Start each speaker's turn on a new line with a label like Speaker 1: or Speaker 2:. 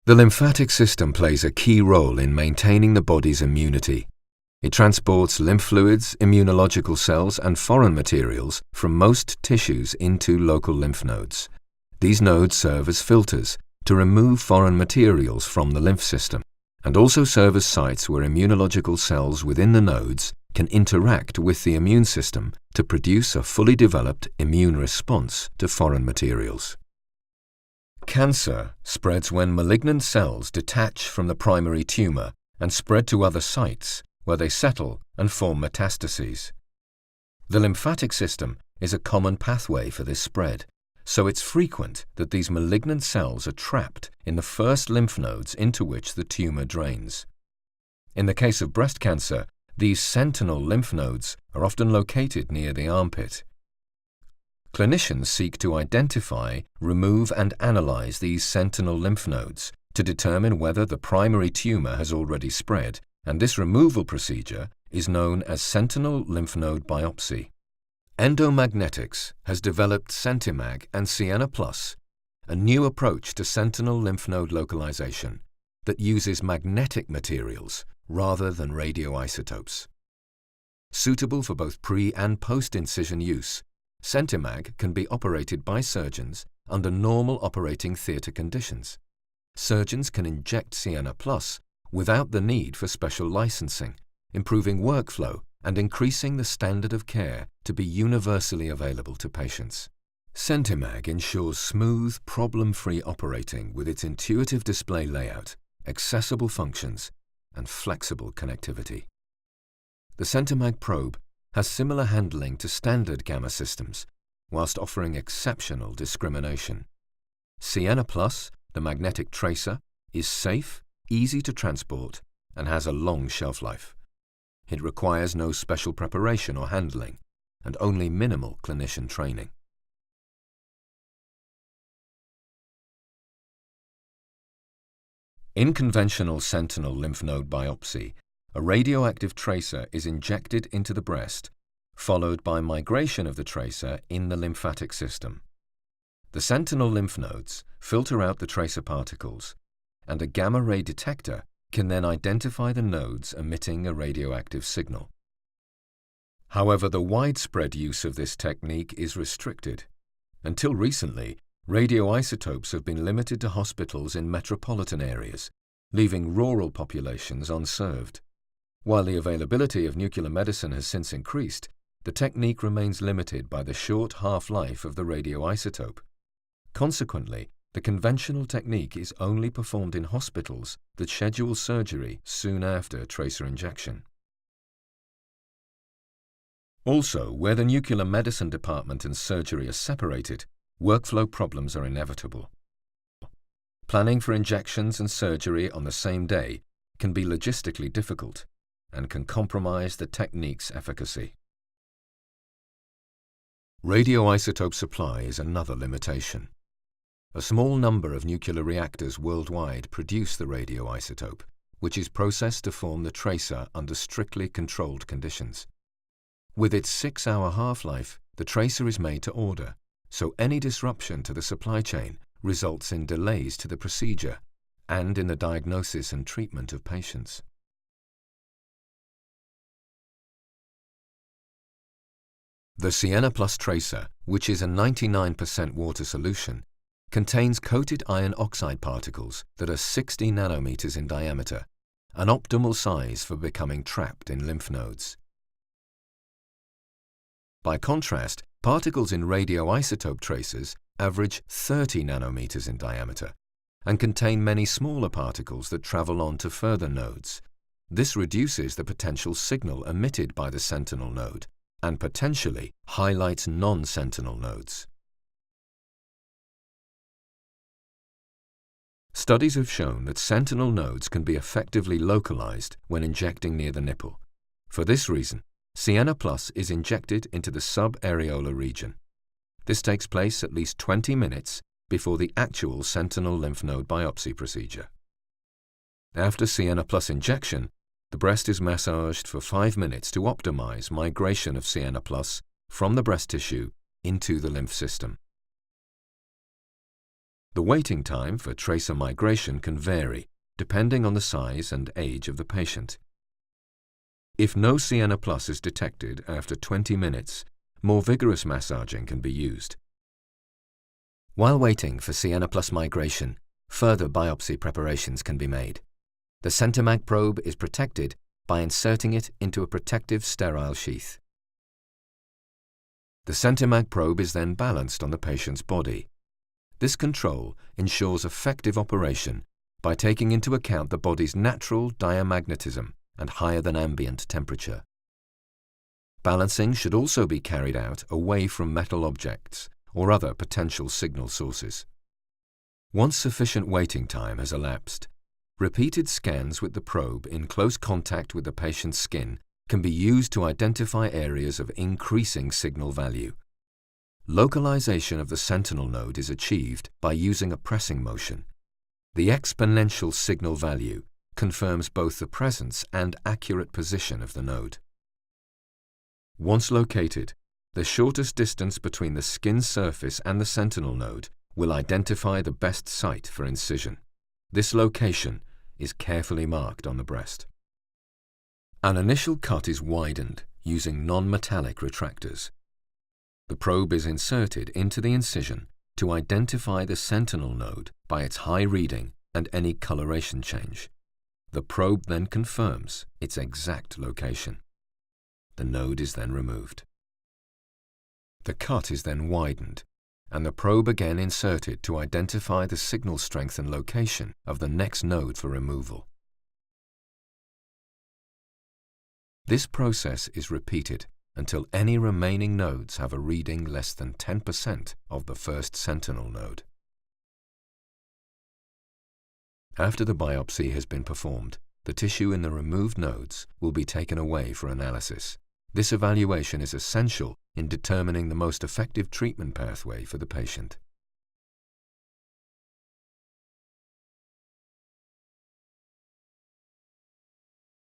Speaker 1: The lymphatic system plays a key role in maintaining the body's immunity. It transports lymph fluids, immunological cells, and foreign materials from most tissues into local lymph nodes. These nodes serve as filters to remove foreign materials from the lymph system, and also serve as sites where immunological cells within the nodes can interact with the immune system to produce a fully developed immune response to foreign materials. Cancer spreads when malignant cells detach from the primary tumor and spread to other sites, where they settle and form metastases. The lymphatic system is a common pathway for this spread, so it's frequent that these malignant cells are trapped in the first lymph nodes into which the tumor drains. In the case of breast cancer, these sentinel lymph nodes are often located near the armpit. Clinicians seek to identify, remove, and analyze these sentinel lymph nodes to determine whether the primary tumor has already spread, and this removal procedure is known as sentinel lymph node biopsy. Endomagnetics has developed Sentimag and Sienna Plus, a new approach to sentinel lymph node localization that uses magnetic materials rather than radioisotopes. Suitable for both pre- and post-incision use, Sentimag can be operated by surgeons under normal operating theatre conditions. Surgeons can inject Sienna Plus without the need for special licensing, improving workflow and increasing the standard of care to be universally available to patients. Sentimag ensures smooth, problem-free operating with its intuitive display layout, accessible functions, and flexible connectivity. The Sentimag probe has similar handling to standard gamma systems, whilst offering exceptional discrimination. Sienna Plus, the magnetic tracer, is safe, easy to transport, and has a long shelf life. It requires no special preparation or handling, and only minimal clinician training. In conventional sentinel lymph node biopsy, a radioactive tracer is injected into the breast, followed by migration of the tracer in the lymphatic system. The sentinel lymph nodes filter out the tracer particles, and a gamma-ray detector can then identify the nodes emitting a radioactive signal. However, the widespread use of this technique is restricted. Until recently, radioisotopes have been limited to hospitals in metropolitan areas, leaving rural populations unserved. While the availability of nuclear medicine has since increased, the technique remains limited by the short half-life of the radioisotope. Consequently, the conventional technique is only performed in hospitals that schedule surgery soon after tracer injection. Also, where the nuclear medicine department and surgery are separated, workflow problems are inevitable. Planning for injections and surgery on the same day can be logistically difficult and can compromise the technique's efficacy. Radioisotope supply is another limitation. A small number of nuclear reactors worldwide produce the radioisotope, which is processed to form the tracer under strictly controlled conditions. With its 6-hour half-life, the tracer is made to order, so any disruption to the supply chain results in delays to the procedure and in the diagnosis and treatment of patients. The Sienna Plus tracer, which is a 99% water solution, contains coated iron oxide particles that are 60 nanometers in diameter, an optimal size for becoming trapped in lymph nodes. By contrast, particles in radioisotope tracers average 30 nanometers in diameter and contain many smaller particles that travel on to further nodes. This reduces the potential signal emitted by the sentinel node and potentially highlights non-sentinel nodes. Studies have shown that sentinel nodes can be effectively localized when injecting near the nipple. For this reason, Sienna Plus is injected into the subareolar region. This takes place at least 20 minutes before the actual sentinel lymph node biopsy procedure. After Sienna Plus injection, the breast is massaged for 5 minutes to optimize migration of Sienna Plus from the breast tissue into the lymph system. The waiting time for tracer migration can vary depending on the size and age of the patient. If no Sienna Plus is detected after 20 minutes, more vigorous massaging can be used. While waiting for Sienna Plus migration, further biopsy preparations can be made. The Sentinel probe is protected by inserting it into a protective sterile sheath. The Sentinel probe is then balanced on the patient's body. This control ensures effective operation by taking into account the body's natural diamagnetism and higher than ambient temperature. Balancing should also be carried out away from metal objects or other potential signal sources. Once sufficient waiting time has elapsed, repeated scans with the probe in close contact with the patient's skin can be used to identify areas of increasing signal value. Localization of the sentinel node is achieved by using a pressing motion. The exponential signal value confirms both the presence and accurate position of the node. Once located, the shortest distance between the skin surface and the sentinel node will identify the best site for incision. This location is carefully marked on the breast. An initial cut is widened using non-metallic retractors. The probe is inserted into the incision to identify the sentinel node by its high reading and any coloration change. The probe then confirms its exact location. The node is then removed. The cut is then widened, and the probe again inserted to identify the signal strength and location of the next node for removal. This process is repeated until any remaining nodes have a reading less than 10% of the first sentinel node. After the biopsy has been performed, the tissue in the removed nodes will be taken away for analysis. This evaluation is essential in determining the most effective treatment pathway for the patient.